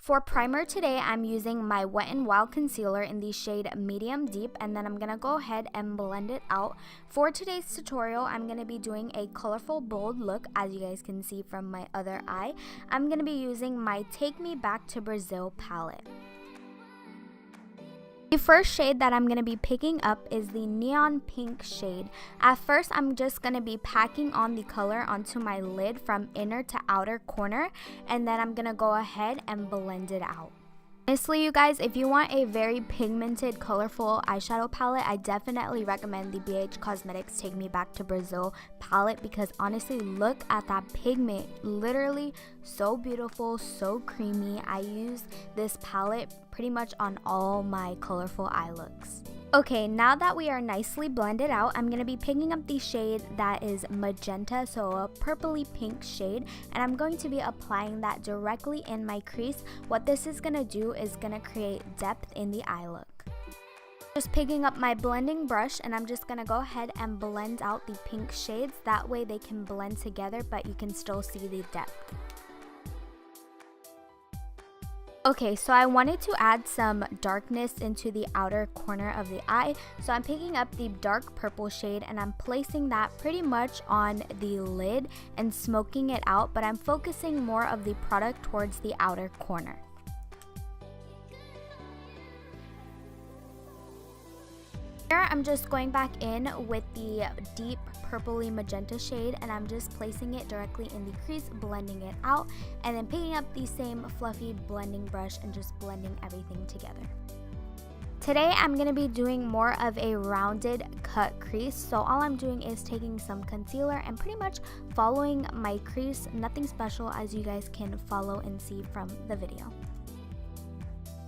For primer today, I'm using my Wet n Wild concealer in the shade Medium Deep, and then I'm going to go ahead and blend it out. For today's tutorial, I'm going to be doing a colorful, bold look, as you guys can see from my other eye. I'm going to be using my Take Me Back to Brazil palette. The first shade that I'm going to be picking up is the neon pink shade. At first, I'm just going to be packing on the color onto my lid from inner to outer corner, and then I'm going to go ahead and blend it out. Honestly, you guys, if you want a very pigmented, colorful eyeshadow palette, I definitely recommend the BH Cosmetics Take Me Back to Brazil palette, because honestly, look at that pigment. Literally so beautiful, so creamy. I use this palette pretty much on all my colorful eye looks. Okay, now that we are nicely blended out, I'm going to be picking up the shade that is magenta, so a purpley pink shade, and I'm going to be applying that directly in my crease. What this is going to do is going to create depth in the eye look. Just picking up my blending brush, and I'm just going to go ahead and blend out the pink shades. That way they can blend together, but you can still see the depth. Okay, so I wanted to add some darkness into the outer corner of the eye, so I'm picking up the dark purple shade and I'm placing that pretty much on the lid and smoking it out, but I'm focusing more of the product towards the outer corner. Here I'm just going back in with the deep purpley magenta shade, and I'm just placing it directly in the crease, blending it out, and then picking up the same fluffy blending brush and just blending everything together. Today I'm going to be doing more of a rounded cut crease, so all I'm doing is taking some concealer and pretty much following my crease. Nothing special, as you guys can follow and see from the video.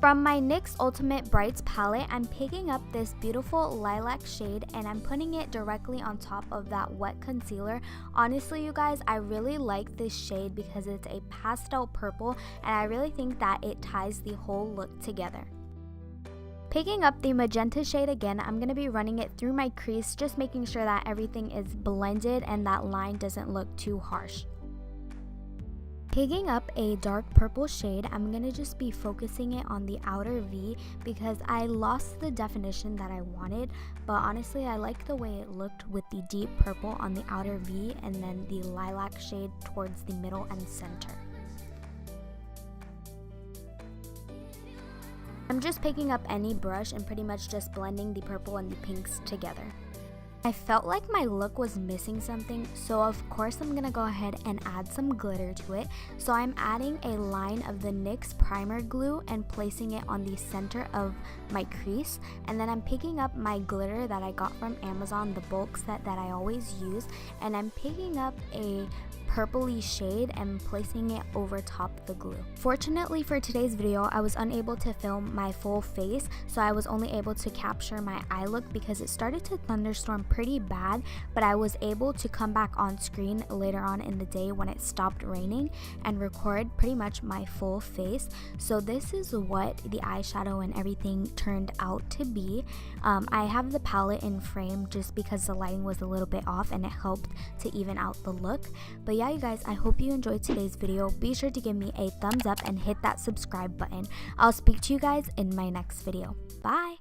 From my NYX Ultimate Brights palette, I'm picking up this beautiful lilac shade and I'm putting it directly on top of that wet concealer. Honestly, you guys, I really like this shade because it's a pastel purple, and I really think that it ties the whole look together. Picking up the magenta shade again, I'm going to be running it through my crease, just making sure that everything is blended and that line doesn't look too harsh. Picking up a dark purple shade, I'm going to just be focusing it on the outer V because I lost the definition that I wanted, but honestly I like the way it looked with the deep purple on the outer V and then the lilac shade towards the middle and center. I'm just picking up any brush and pretty much just blending the purple and the pinks together. I felt like my look was missing something, so of course I'm gonna go ahead and add some glitter to it. So I'm adding a line of the NYX primer glue and placing it on the center of my crease, and then I'm picking up my glitter that I got from Amazon, the bulk set that I always use, and I'm picking up a purpley shade and placing it over top the glue. Fortunately for today's video, I was unable to film my full face, so I was only able to capture my eye look because it started to thunderstorm pretty bad, but I was able to come back on screen later on in the day when it stopped raining and record pretty much my full face. So this is what the eyeshadow and everything turned out to be. I have the palette in frame just because the lighting was a little bit off and it helped to even out the look. But yeah, you guys, I hope you enjoyed today's video. Be sure to give me a thumbs up and hit that subscribe button. I'll speak to you guys in my next video. Bye!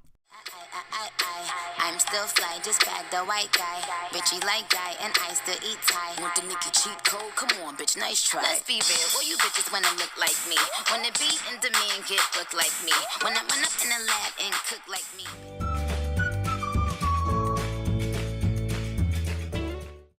I'm still fly, just bag the white guy. Bitchy like guy, and I still eat Thai. Want the Nicki cheat code? Come on, bitch, nice try. Let's be real, all you bitches wanna look like me. Wanna be in demand, get booked like me. Wanna run up in the lab and cook like me.